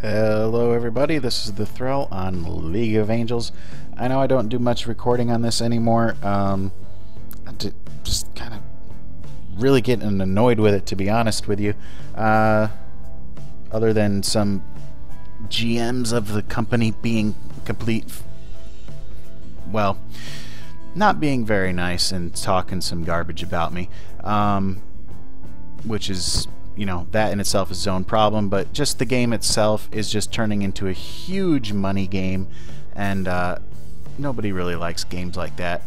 Hello everybody, this is Thethrell on League of Angels. I know I don't do much recording on this anymore. I'm just kind of really getting annoyed with it, to be honest with you. Other than some GMs of the company being well, not being very nice and talking some garbage about me, which is, you know, that in itself is its own problem, but just the game itself is just turning into a huge money game, and nobody really likes games like that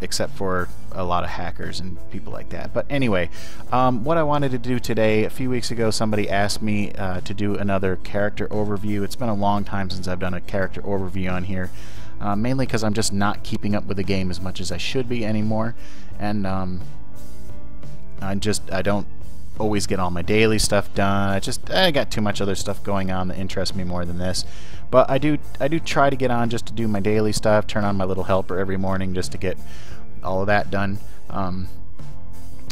except for a lot of hackers and people like that. But anyway, what I wanted to do today, a few weeks ago somebody asked me to do another character overview. It's been a long time since I've done a character overview on here, mainly because I'm just not keeping up with the game as much as I should be anymore, and I don't always get all my daily stuff done. I got too much other stuff going on that interests me more than this. But I do try to get on just to do my daily stuff, turn on my little helper every morning just to get all of that done,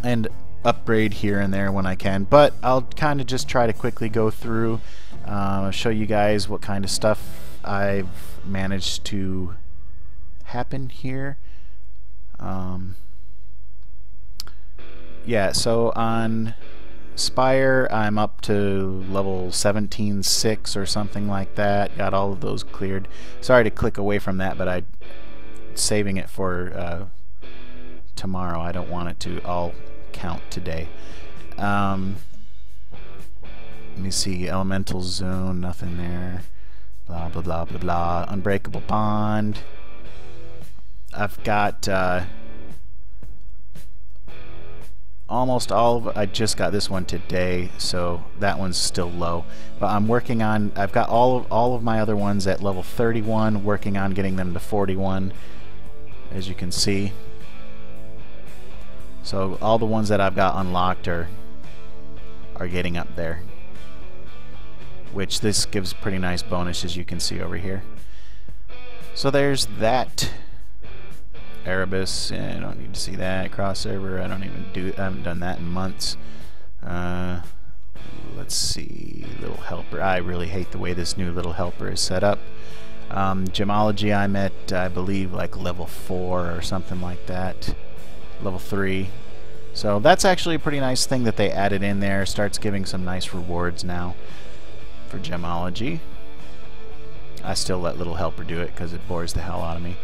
and upgrade here and there when I can. But I'll kind of just try to quickly go through, show you guys what kind of stuff I've managed to happen here. Yeah, so on Spire, I'm up to level 17.6 or something like that. Got all of those cleared. Sorry to click away from that, but I'm saving it for tomorrow. I don't want it to all count today. Let me see. Elemental Zone, nothing there. Blah, blah, blah, blah, blah. Unbreakable Bond. I've got almost all of, I just got this one today, so that one's still low, but I'm working on, I've got all of my other ones at level 31, working on getting them to 41, as you can see. So all the ones that I've got unlocked are getting up there, which this gives pretty nice bonus, as you can see over here. So there's that. Erebus, yeah, I don't need to see that. Crossover, I haven't done that in months. Let's see, little helper. I really hate the way this new little helper is set up. Gemology, I'm at, I believe, like level 4 or something like that. Level 3. So that's actually a pretty nice thing that they added in there. Starts giving some nice rewards now for gemology. I still let little helper do it because it bores the hell out of me.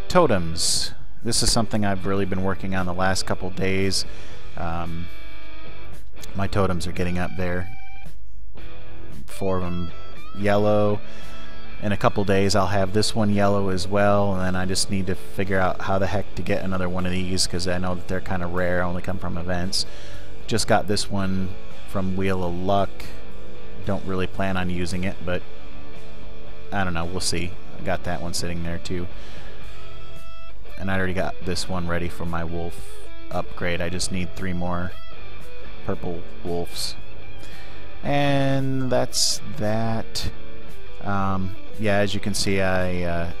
Totems. This is something I've really been working on the last couple days. My totems are getting up there. 4 of them yellow. In a couple days I'll have this one yellow as well, and then I just need to figure out how the heck to get another one of these, because I know that they're kind of rare, only come from events. Just got this one from Wheel of Luck. Don't really plan on using it, but I don't know, we'll see. I got that one sitting there too. And I already got this one ready for my wolf upgrade. I just need 3 more purple wolves. And that's that. Yeah, as you can see, I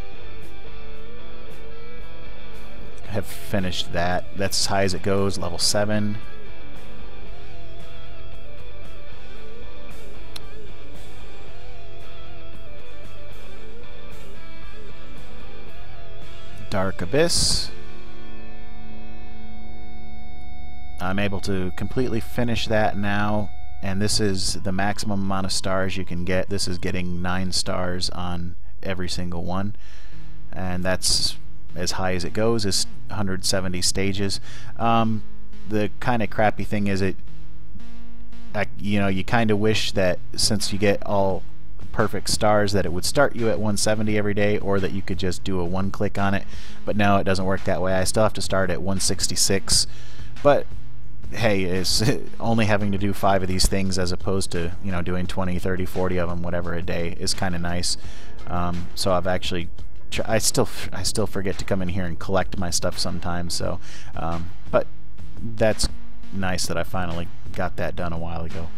have finished that. That's as high as it goes, level 7. Dark Abyss. I'm able to completely finish that now, and this is the maximum amount of stars you can get. This is getting 9 stars on every single one, and that's as high as it goes, is 170 stages. The kind of crappy thing is you know, you kind of wish that since you get all perfect stars that it would start you at 170 every day, or that you could just do a 1-click on it, but no, it doesn't work that way. I still have to start at 166, but hey, it's only having to do 5 of these things as opposed to, you know, doing 20, 30, 40 of them, whatever, a day is kind of nice. So I've actually I still forget to come in here and collect my stuff sometimes, so but that's nice that I finally got that done a while ago.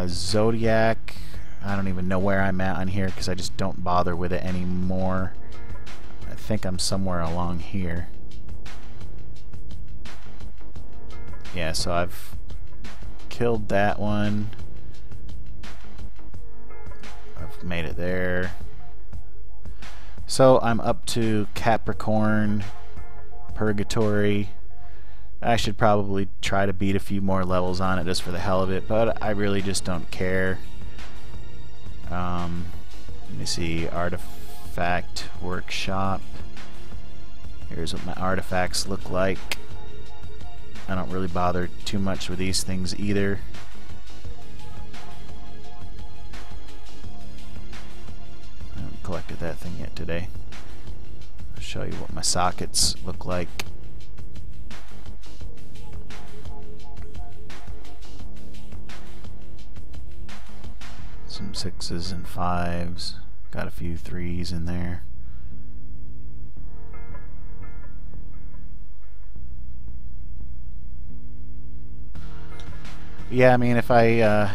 Zodiac, I don't even know where I'm at on here because I just don't bother with it anymore. I think I'm somewhere along here. Yeah, so I've killed that one. I've made it there. So I'm up to Capricorn, Purgatory. I should probably try to beat a few more levels on it just for the hell of it, but I really just don't care. Let me see, Artifact Workshop. Here's what my artifacts look like. I don't really bother too much with these things either. I haven't collected that thing yet today. I'll show you what my sockets look like. Some 6s and 5s. Got a few 3s in there. Yeah, I mean, if I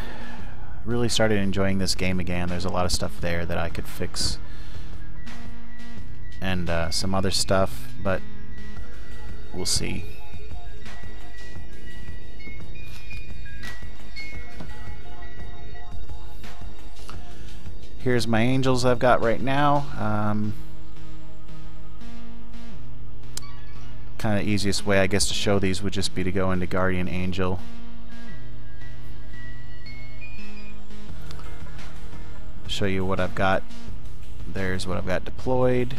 really started enjoying this game again, there's a lot of stuff there that I could fix. And some other stuff, but we'll see. Here's my angels I've got right now. Kind of easiest way, I guess, to show these would just be to go into Guardian Angel. Show you what I've got. There's what I've got deployed.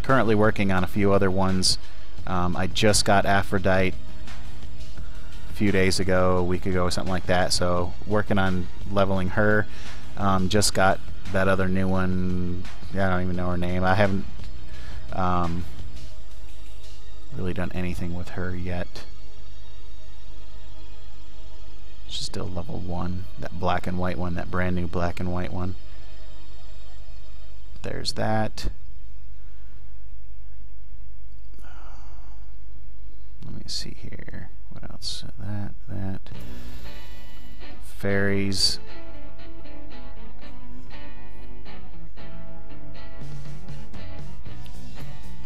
Currently working on a few other ones. I just got Aphrodite a few days ago, a week ago, something like that, so working on leveling her. Just got that other new one. I don't even know her name. I haven't really done anything with her yet. She's still level 1. That black and white one, that brand new black and white one. There's that. Let me see here. What else? That. Fairies.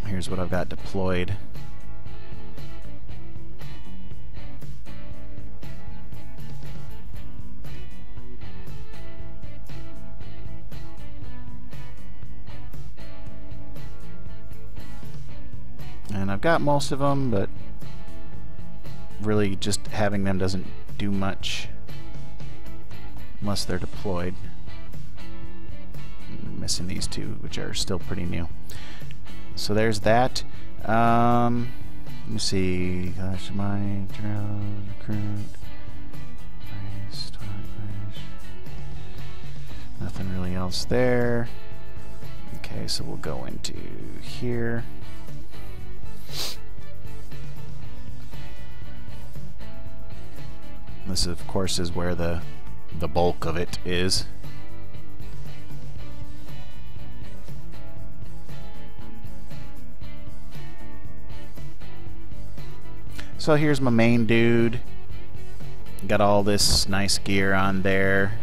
Here's what I've got deployed. And I've got most of them, but really just having them doesn't do much unless they're deployed. I'm missing these two, which are still pretty new. So there's that. Let me see. Gosh, my recruit. Nothing really else there. Okay, so we'll go into here. This, of course, is where the bulk of it is. So here's my main dude. Got all this nice gear on there.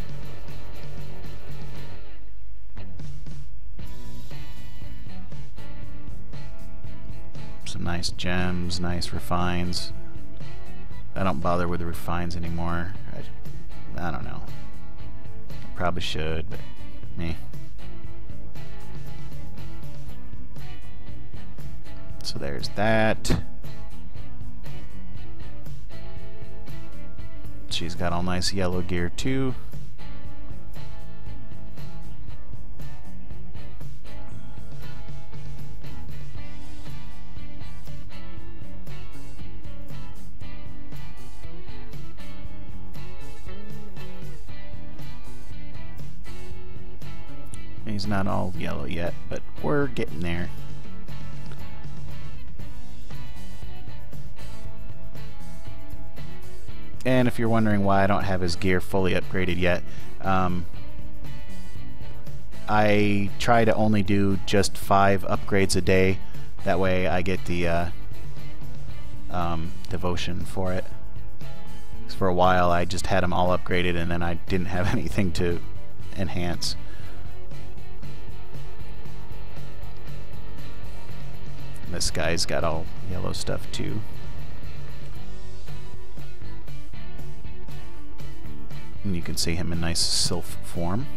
Some nice gems, nice refines. I don't bother with the refines anymore. I don't know. Probably should, but me. So there's that. She's got all nice yellow gear too. He's not all yellow yet, but we're getting there. And if you're wondering why I don't have his gear fully upgraded yet, I try to only do just 5 upgrades a day. That way I get the devotion for it. 'Cause for a while I just had them all upgraded and then I didn't have anything to enhance. This guy's got all yellow stuff too. And you can see him in nice sylph form.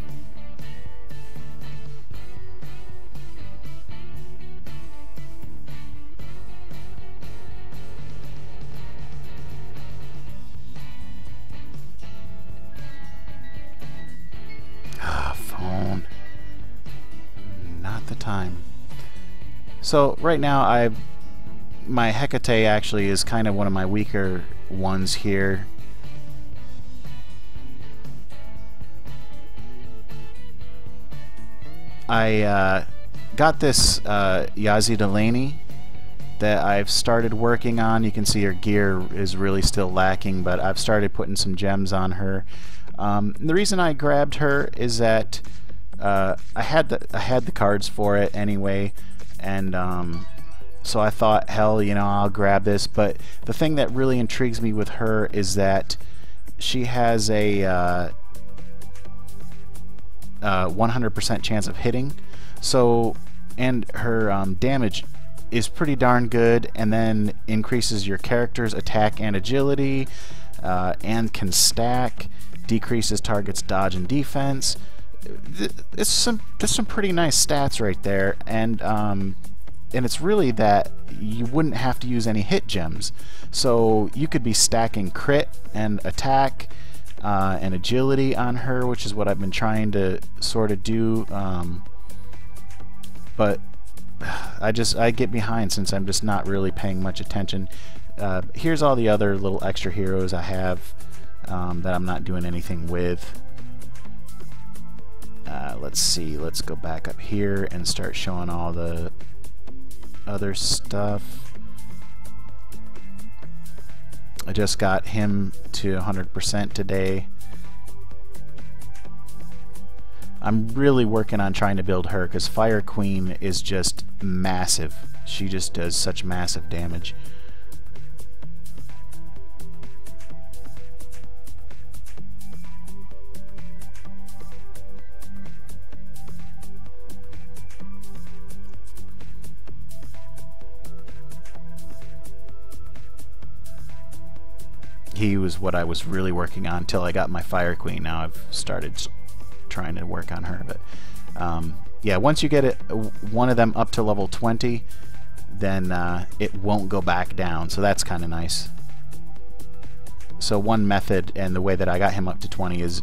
Phone. Not the time. So right now my Hecate actually is kind of one of my weaker ones here. I got this Yazi Delaney that I've started working on. You can see her gear is really still lacking, but I've started putting some gems on her. The reason I grabbed her is that I had the cards for it anyway, and so I thought, hell, you know, I'll grab this. But the thing that really intrigues me with her is that she has a 100% chance of hitting. So, and her damage is pretty darn good, and then increases your character's attack and agility, and can stack, decreases target's dodge and defense. There's some pretty nice stats right there, and it's really that you wouldn't have to use any hit gems. So you could be stacking crit and attack and agility on her, which is what I've been trying to sort of do, but I get behind since I'm just not really paying much attention. Here's all the other little extra heroes I have that I'm not doing anything with. Let's see, let's go back up here and start showing all the other stuff. I just got him to 100% today. I'm really working on trying to build her because Fire Queen is just massive. She just does such massive damage. He was what I was really working on until I got my Fire Queen. Now I've started trying to work on her, but yeah, once you get one of them up to level 20, then it won't go back down, so that's kind of nice. So one method, and the way that I got him up to 20, is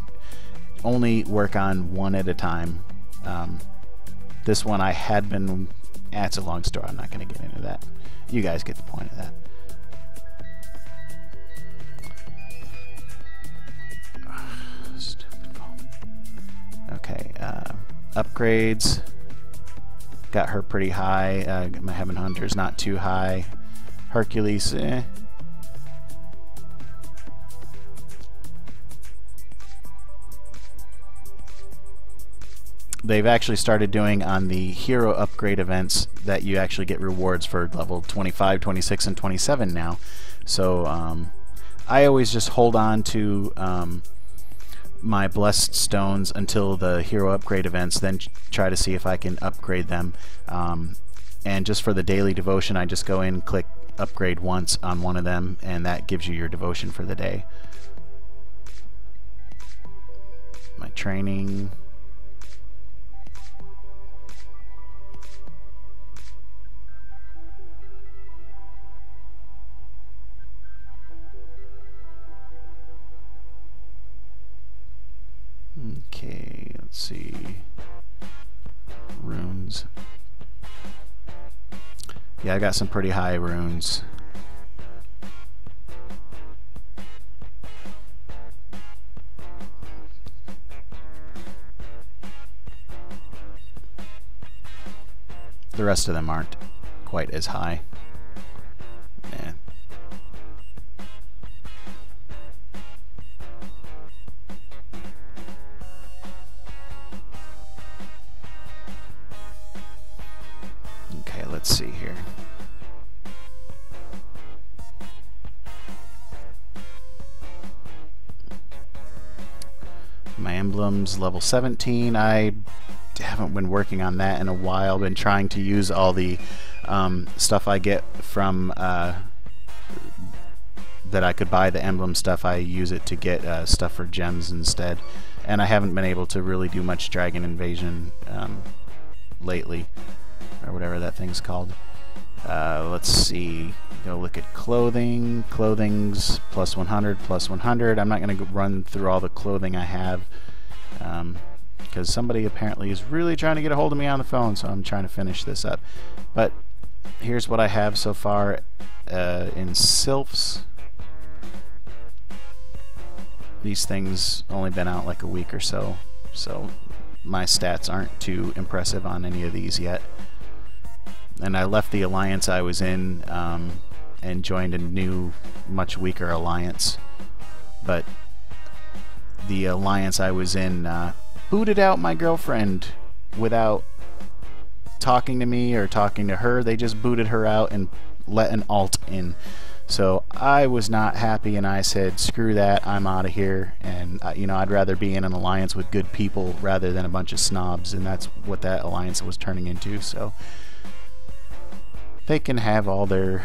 only work on one at a time. This one I had been... it's a long story, I'm not going to get into that. You guys get the point of that. Okay, upgrades. Got her pretty high. My Heaven Hunter's not too high. Hercules, eh. They've actually started doing on the hero upgrade events that you actually get rewards for level 25, 26, and 27 now. So I always just hold on to my blessed stones until the hero upgrade events, then try to see if I can upgrade them. And just for the daily devotion, I just go in, click upgrade once on one of them, and that gives you your devotion for the day. My training. Okay, let's see. Runes. Yeah, I got some pretty high runes. The rest of them aren't quite as high. Yeah. Okay, let's see here. My emblems level 17. I haven't been working on that in a while. Been trying to use all the stuff I get from that I could buy the emblem stuff. I use it to get stuff for gems instead, and I haven't been able to really do much dragon invasion lately, or whatever that thing's called. Let's see, go look at clothing. Clothing's plus 100, plus 100. I'm not going to run through all the clothing I have because somebody apparently is really trying to get a hold of me on the phone, so I'm trying to finish this up. But here's what I have so far in Sylphs. These things only been out like a week or so, so my stats aren't too impressive on any of these yet. And I left the alliance I was in and joined a new, much weaker alliance. But the alliance I was in booted out my girlfriend without talking to me or talking to her. They just booted her out and let an alt in. So I was not happy, and I said, screw that, I'm out of here. And you know, I'd rather be in an alliance with good people rather than a bunch of snobs, and that's what that alliance was turning into. So they can have all their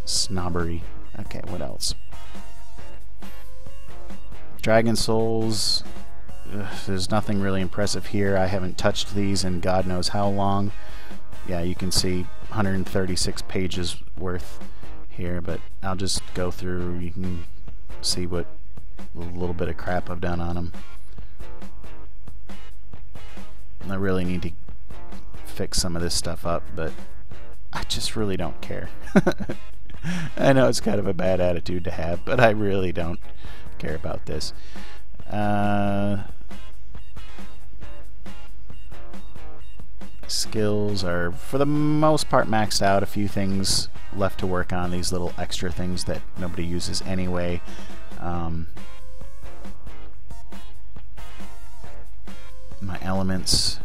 snobbery. Okay, what else? Dragon Souls. There's nothing really impressive here. I haven't touched these in God knows how long. Yeah, you can see 136 pages worth here, but I'll just go through. You can see what little bit of crap I've done on them. I really need to fix some of this stuff up, but I just really don't care. I know it's kind of a bad attitude to have, but I really don't care about this. Skills are for the most part maxed out. A few things left to work on, these little extra things that nobody uses anyway. My elements,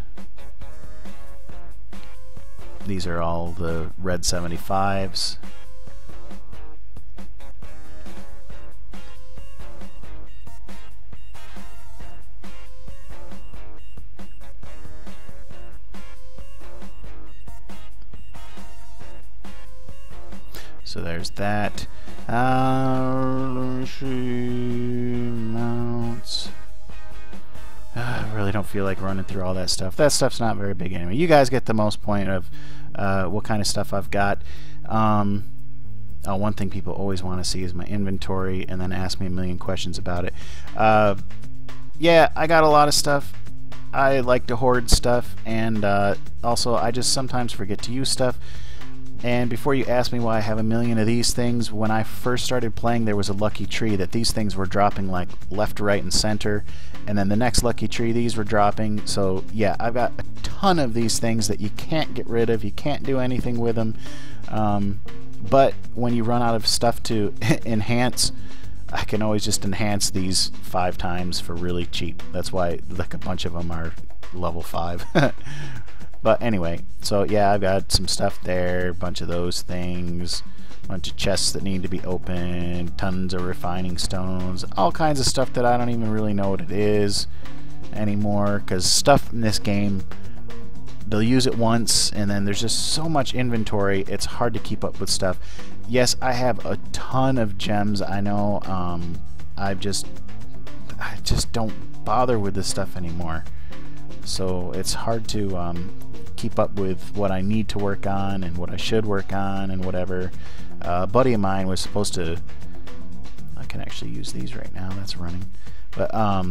these are all the red 75s. So there's that. Mounts. I really don't feel like running through all that stuff. That stuff's not very big anyway. You guys get the most point of what kind of stuff I've got. Oh, one thing people always want to see is my inventory, and then ask me a million questions about it. Yeah, I got a lot of stuff. I like to hoard stuff, and also I just sometimes forget to use stuff. And before you ask me why I have a million of these things, when I first started playing there was a lucky tree that these things were dropping like left, right, and center, and then the next lucky tree these were dropping. So yeah, I've got a ton of these things that you can't get rid of, you can't do anything with them, but when you run out of stuff to enhance, I can always just enhance these 5 times for really cheap. That's why like a bunch of them are level 5. But anyway, so yeah, I've got some stuff there, a bunch of those things, a bunch of chests that need to be opened, tons of refining stones, all kinds of stuff that I don't even really know what it is anymore, because stuff in this game, they'll use it once, and then there's just so much inventory, it's hard to keep up with stuff. Yes, I have a ton of gems, I know. I just don't bother with this stuff anymore. So it's hard to keep up with what I need to work on and what I should work on and whatever. A buddy of mine was supposed to, I can actually use these right now, that's running, but a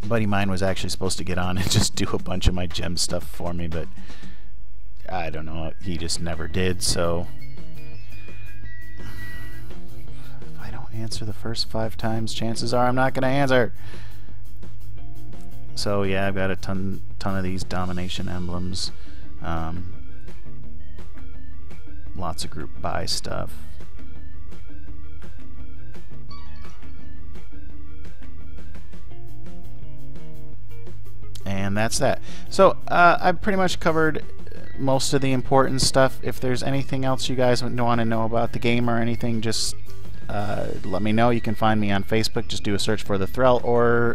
buddy of mine was actually supposed to get on and just do a bunch of my gem stuff for me, but I don't know, he just never did. So if I don't answer the first 5 times, chances are I'm not going to answer. So yeah, I've got a ton of these domination emblems, lots of group buy stuff. And that's that. So I've pretty much covered most of the important stuff. If there's anything else you guys want to know about the game or anything, just let me know. You can find me on Facebook. Just do a search for Thethrell, or